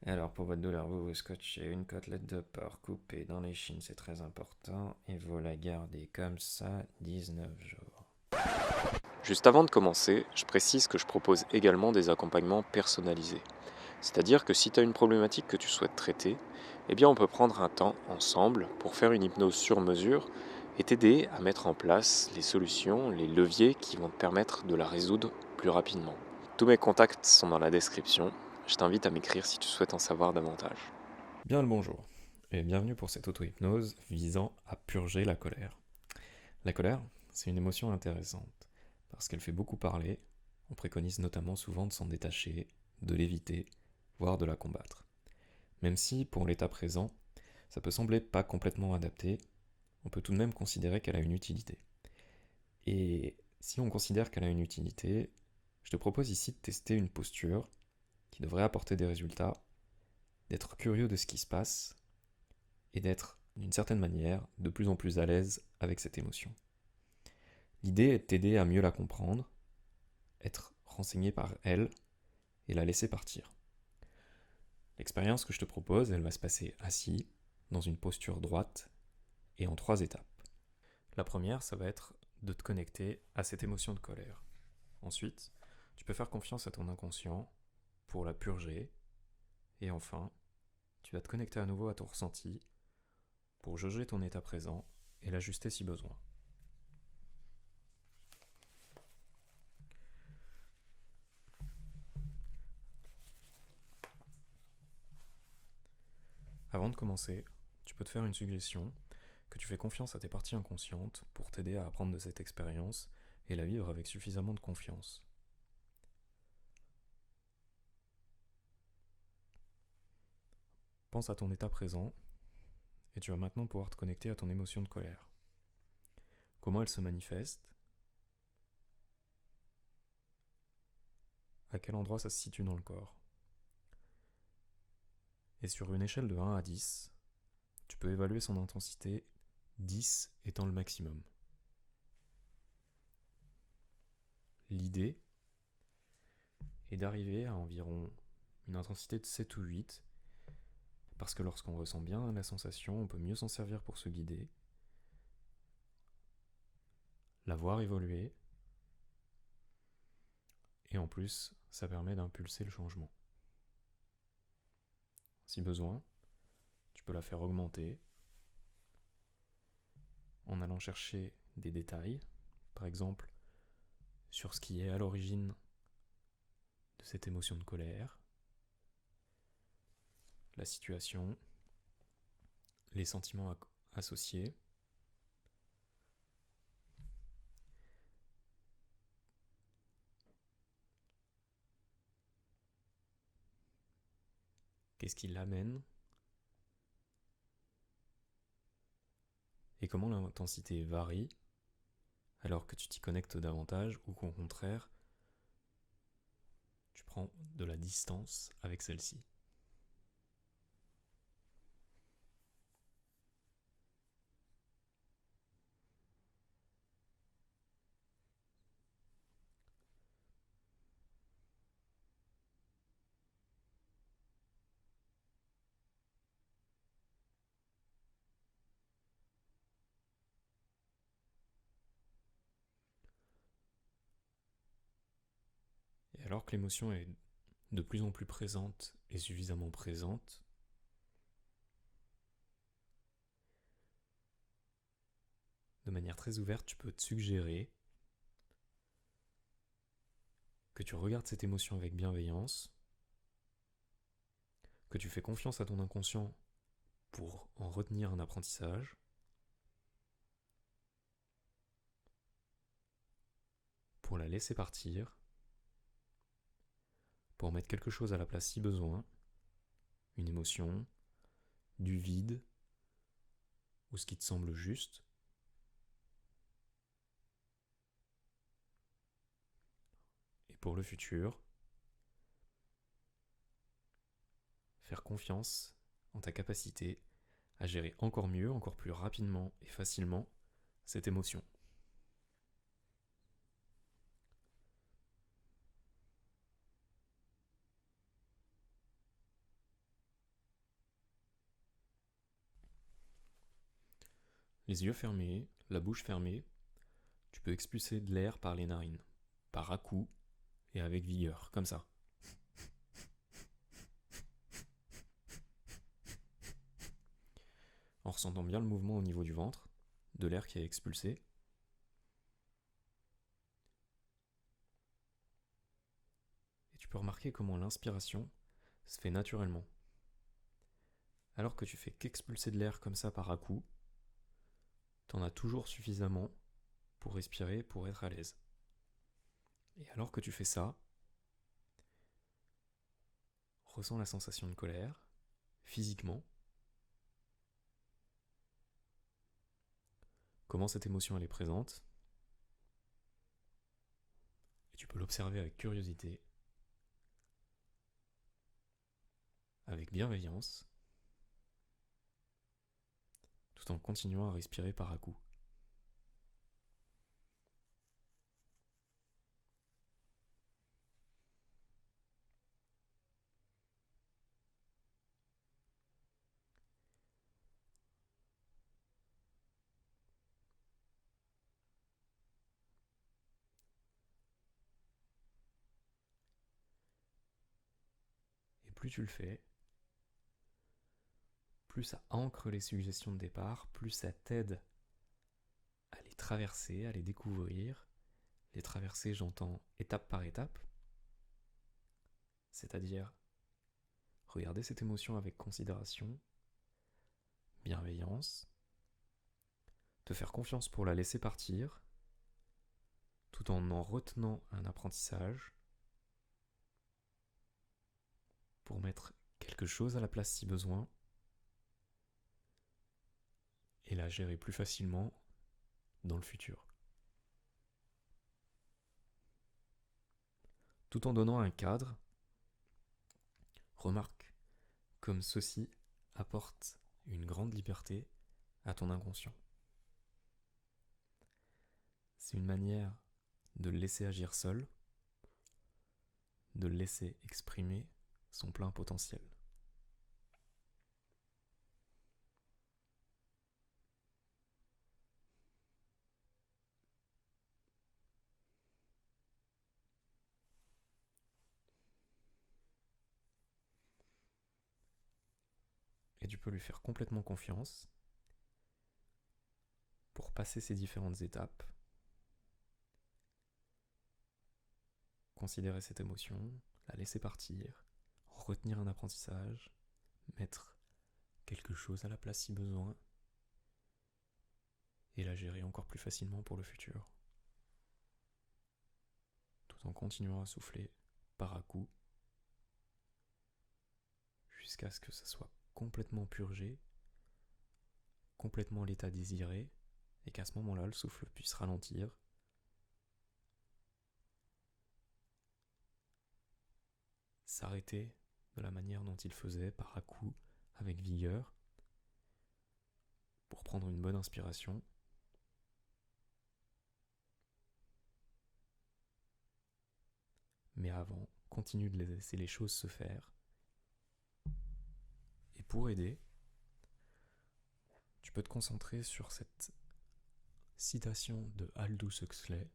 Alors, pour votre douleur, vous scotchez une côtelette de porc coupée dans les chines, c'est très important, et vous la gardez comme ça 19 jours. Juste avant de commencer, je précise que je propose également des accompagnements personnalisés. C'est-à-dire que si tu as une problématique que tu souhaites traiter, eh bien on peut prendre un temps ensemble pour faire une hypnose sur mesure et t'aider à mettre en place les solutions, les leviers qui vont te permettre de la résoudre plus rapidement. Tous mes contacts sont dans la description. Je t'invite à m'écrire si tu souhaites en savoir davantage. Bien le bonjour, et bienvenue pour cette auto-hypnose visant à purger la colère. La colère, c'est une émotion intéressante, parce qu'elle fait beaucoup parler, on préconise notamment souvent de s'en détacher, de l'éviter, voire de la combattre. Même si, pour l'état présent, ça peut sembler pas complètement adapté, on peut tout de même considérer qu'elle a une utilité. Et si on considère qu'elle a une utilité, je te propose ici de tester une posture qui devrait apporter des résultats, d'être curieux de ce qui se passe et d'être, d'une certaine manière, de plus en plus à l'aise avec cette émotion. L'idée est de t'aider à mieux la comprendre, être renseigné par elle et la laisser partir. L'expérience que je te propose, elle va se passer assis, dans une posture droite et en 3 étapes. La première, ça va être de te connecter à cette émotion de colère. Ensuite, tu peux faire confiance à ton inconscient pour la purger. Et enfin, tu vas te connecter à nouveau à ton ressenti pour jauger ton état présent et l'ajuster si besoin. Avant de commencer, tu peux te faire une suggestion que tu fais confiance à tes parties inconscientes pour t'aider à apprendre de cette expérience et la vivre avec suffisamment de confiance. Pense à ton état présent et tu vas maintenant pouvoir te connecter à ton émotion de colère. Comment elle se manifeste? À quel endroit ça se situe dans le corps? Et sur une échelle de 1 à 10, tu peux évaluer son intensité, 10 étant le maximum. L'idée est d'arriver à environ une intensité de 7 ou 8, parce que lorsqu'on ressent bien la sensation, on peut mieux s'en servir pour se guider, la voir évoluer, et en plus, ça permet d'impulser le changement. Si besoin, tu peux la faire augmenter en allant chercher des détails, par exemple sur ce qui est à l'origine de cette émotion de colère, la situation, les sentiments associés. Qu'est-ce qui l'amène et comment l'intensité varie alors que tu t'y connectes davantage ou qu'au contraire, tu prends de la distance avec celle-ci. Et alors que l'émotion est de plus en plus présente et suffisamment présente, de manière très ouverte, tu peux te suggérer que tu regardes cette émotion avec bienveillance, que tu fais confiance à ton inconscient pour en retenir un apprentissage, pour la laisser partir, pour mettre quelque chose à la place si besoin, une émotion, du vide, ou ce qui te semble juste, et pour le futur, faire confiance en ta capacité à gérer encore mieux, encore plus rapidement et facilement cette émotion. Les yeux fermés, la bouche fermée, tu peux expulser de l'air par les narines, par à-coups et avec vigueur, comme ça. En ressentant bien le mouvement au niveau du ventre, de l'air qui est expulsé. Et tu peux remarquer comment l'inspiration se fait naturellement. Alors que tu fais qu'expulser de l'air comme ça par à-coups, t'en as toujours suffisamment pour respirer, pour être à l'aise. Et alors que tu fais ça, ressens la sensation de colère, physiquement. Comment cette émotion elle est présente. Et tu peux l'observer avec curiosité, avec bienveillance, tout en continuant à respirer par à-coups. Et plus tu le fais, plus ça ancre les suggestions de départ, plus ça t'aide à les traverser, à les découvrir. Les traverser, j'entends étape par étape, c'est-à-dire regarder cette émotion avec considération, bienveillance, te faire confiance pour la laisser partir, tout en retenant un apprentissage, pour mettre quelque chose à la place si besoin, et la gérer plus facilement dans le futur. Tout en donnant un cadre, remarque comme ceci apporte une grande liberté à ton inconscient. C'est une manière de le laisser agir seul, de le laisser exprimer son plein potentiel. Et tu peux lui faire complètement confiance pour passer ces différentes étapes, considérer cette émotion, la laisser partir, retenir un apprentissage, mettre quelque chose à la place si besoin, et la gérer encore plus facilement pour le futur, tout en continuant à souffler par à-coups, jusqu'à ce que ça soit complètement purgé, complètement l'état désiré, et qu'à ce moment-là, le souffle puisse ralentir, s'arrêter de la manière dont il faisait, par à-coups, avec vigueur, pour prendre une bonne inspiration. Mais avant, continue de laisser les choses se faire. Et pour aider, tu peux te concentrer sur cette citation de Aldous Huxley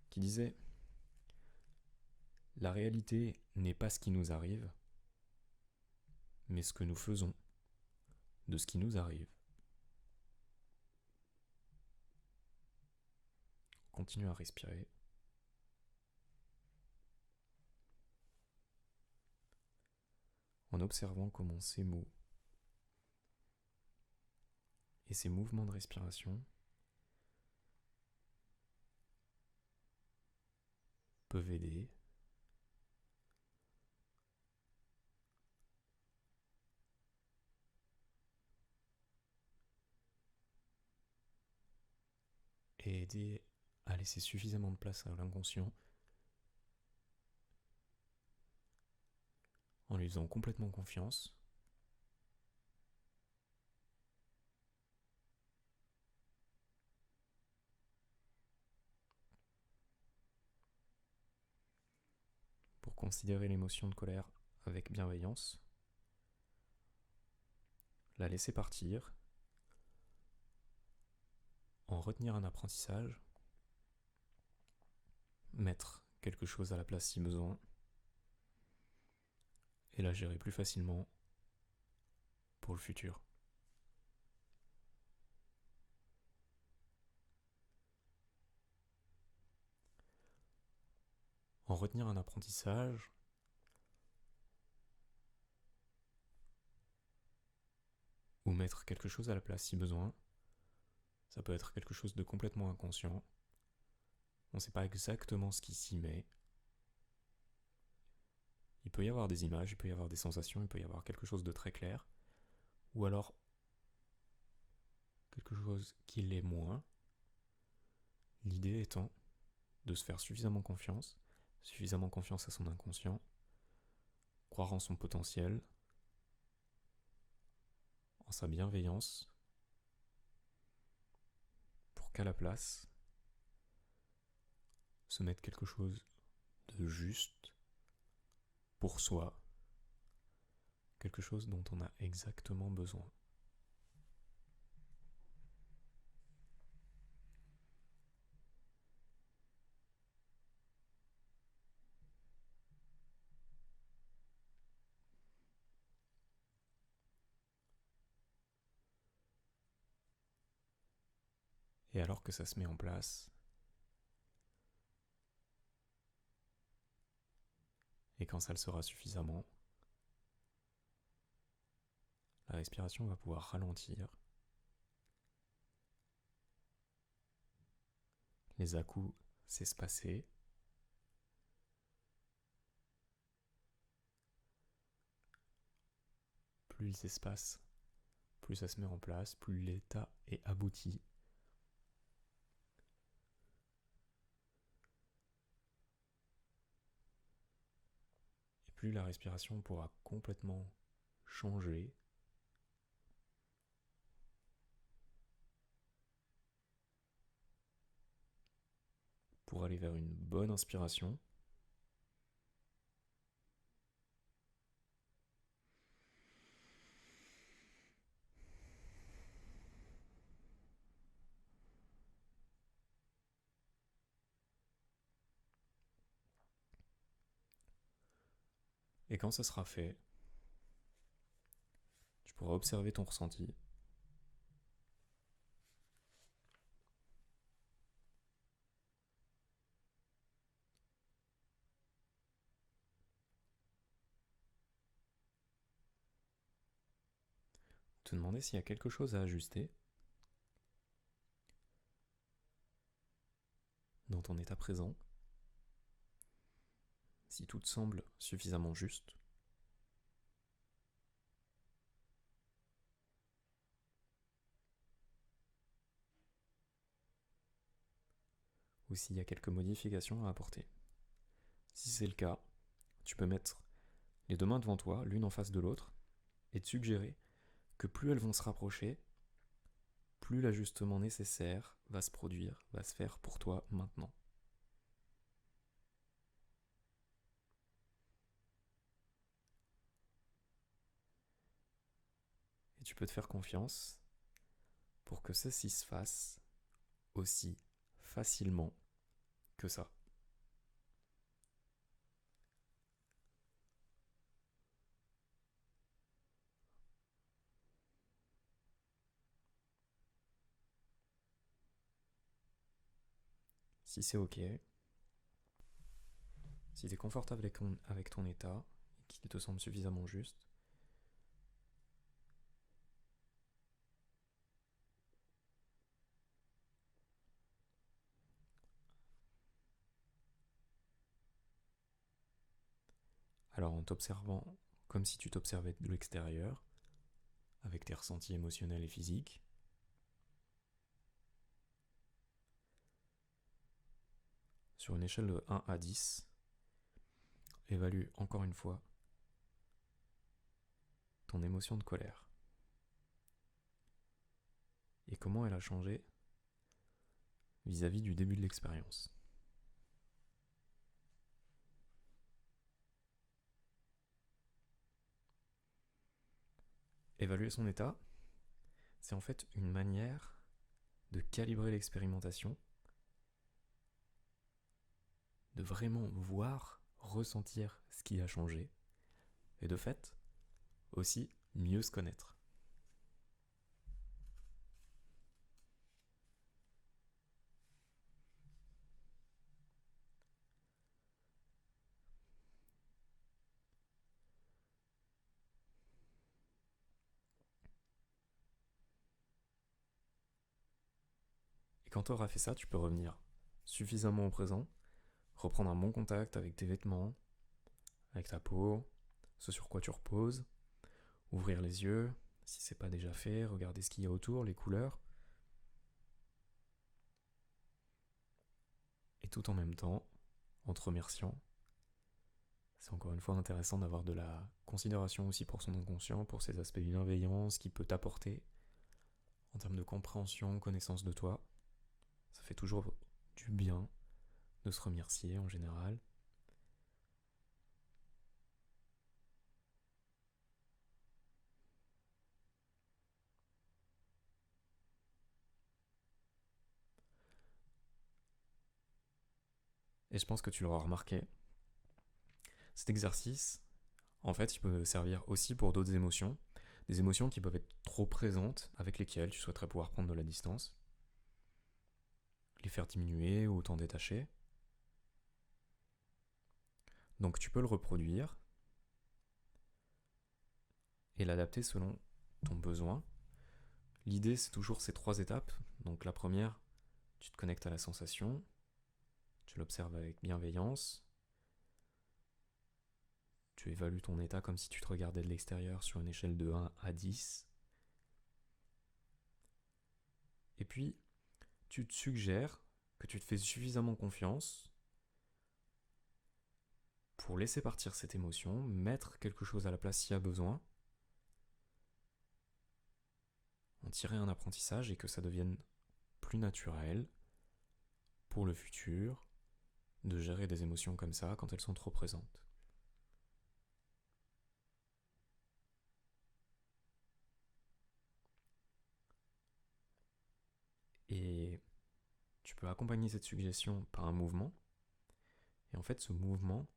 qui disait « La réalité n'est pas ce qui nous arrive, mais ce que nous faisons de ce qui nous arrive. » Continue à respirer. En observant comment ces mots et ces mouvements de respiration peuvent aider et aider à laisser suffisamment de place à l'inconscient en lui faisant complètement confiance pour considérer l'émotion de colère avec bienveillance, la laisser partir, en retenir un apprentissage, mettre quelque chose à la place si besoin, et la gérer plus facilement pour le futur. En retenir un apprentissage, ou mettre quelque chose à la place si besoin, ça peut être quelque chose de complètement inconscient. On ne sait pas exactement ce qui s'y met. Il peut y avoir des images, il peut y avoir des sensations, il peut y avoir quelque chose de très clair, ou alors quelque chose qui l'est moins. L'idée étant de se faire suffisamment confiance à son inconscient, croire en son potentiel, en sa bienveillance, pour qu'à la place, se mettre quelque chose de juste pour soi, quelque chose dont on a exactement besoin. Et alors que ça se met en place, et quand ça le sera suffisamment, la respiration va pouvoir ralentir, les à-coups s'espacer, plus ils s'espacent, plus ça se met en place, plus l'état est abouti. Et plus la respiration pourra complètement changer pour aller vers une bonne inspiration. Et quand ça sera fait, tu pourras observer ton ressenti. Te demander s'il y a quelque chose à ajuster dans ton état présent, si tout te semble suffisamment juste. Ou s'il y a quelques modifications à apporter. Si c'est le cas, tu peux mettre les deux mains devant toi, l'une en face de l'autre, et te suggérer que plus elles vont se rapprocher, plus l'ajustement nécessaire va se produire, va se faire pour toi maintenant. Et tu peux te faire confiance pour que ceci se fasse aussi facilement que ça. Si c'est ok, si tu es confortable avec ton état et qu'il te semble suffisamment juste, alors en t'observant comme si tu t'observais de l'extérieur, avec tes ressentis émotionnels et physiques, sur une échelle de 1 à 10, évalue encore une fois ton émotion de colère. Et comment elle a changé vis-à-vis du début de l'expérience. Évaluer son état, c'est en fait une manière de calibrer l'expérimentation, de vraiment voir, ressentir ce qui a changé, et de fait, aussi mieux se connaître. Et quand tu auras fait ça, tu peux revenir suffisamment au présent, reprendre un bon contact avec tes vêtements, avec ta peau, ce sur quoi tu reposes, ouvrir les yeux, si c'est pas déjà fait, regarder ce qu'il y a autour, les couleurs, et tout en même temps, en te remerciant. C'est encore une fois intéressant d'avoir de la considération aussi pour son inconscient, pour ses aspects bienveillants, ce qu'il peut t'apporter en termes de compréhension, connaissance de toi. Ça fait toujours du bien de se remercier en général. Et je pense que tu l'auras remarqué, cet exercice, en fait, il peut servir aussi pour d'autres émotions, des émotions qui peuvent être trop présentes, avec lesquelles tu souhaiterais pouvoir prendre de la distance, les faire diminuer ou t'en détacher. Donc tu peux le reproduire et l'adapter selon ton besoin. L'idée, c'est toujours ces 3 étapes. Donc la première, tu te connectes à la sensation, tu l'observes avec bienveillance, tu évalues ton état comme si tu te regardais de l'extérieur sur une échelle de 1 à 10. Et puis, tu te suggères que tu te fais suffisamment confiance pour laisser partir cette émotion, mettre quelque chose à la place s'il y a besoin, en tirer un apprentissage et que ça devienne plus naturel pour le futur de gérer des émotions comme ça quand elles sont trop présentes. Et tu peux accompagner cette suggestion par un mouvement. Et en fait, ce mouvement,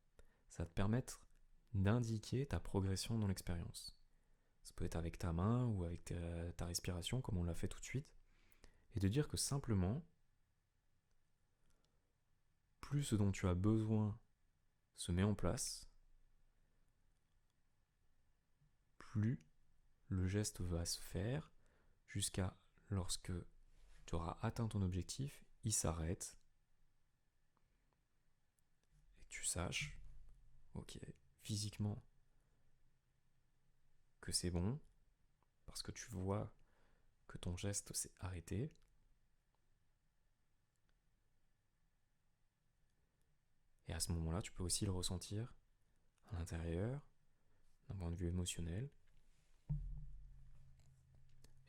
ça va te permettre d'indiquer ta progression dans l'expérience. Ça peut être avec ta main ou avec ta respiration, comme on l'a fait tout de suite. Et de dire que simplement, plus ce dont tu as besoin se met en place, plus le geste va se faire jusqu'à lorsque tu auras atteint ton objectif, il s'arrête et que tu saches, ok, physiquement, que c'est bon, parce que tu vois que ton geste s'est arrêté. Et à ce moment-là, tu peux aussi le ressentir à l'intérieur, d'un point de vue émotionnel.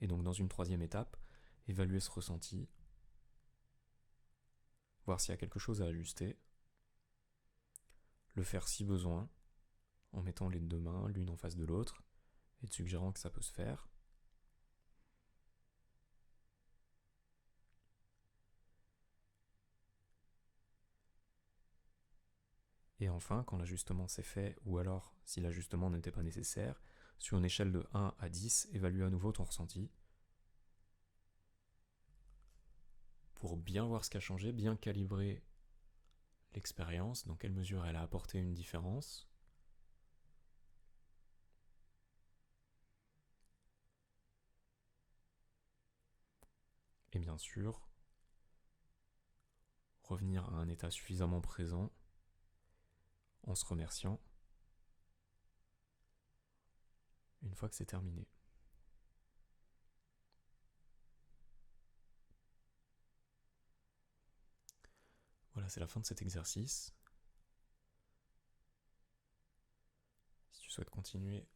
Et donc dans une 3e étape, évaluer ce ressenti, voir s'il y a quelque chose à ajuster, le faire si besoin, en mettant les 2 mains l'une en face de l'autre, et te suggérant que ça peut se faire. Et enfin, quand l'ajustement s'est fait, ou alors si l'ajustement n'était pas nécessaire, sur une échelle de 1 à 10, évalue à nouveau ton ressenti pour bien voir ce qui a changé, bien calibrer l'expérience, dans quelle mesure elle a apporté une différence. Et bien sûr, revenir à un état suffisamment présent en se remerciant une fois que c'est terminé. Voilà, c'est la fin de cet exercice. Si tu souhaites continuer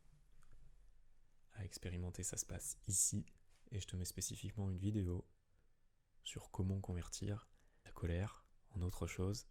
à expérimenter, ça se passe ici, et je te mets spécifiquement une vidéo sur comment convertir la colère en autre chose.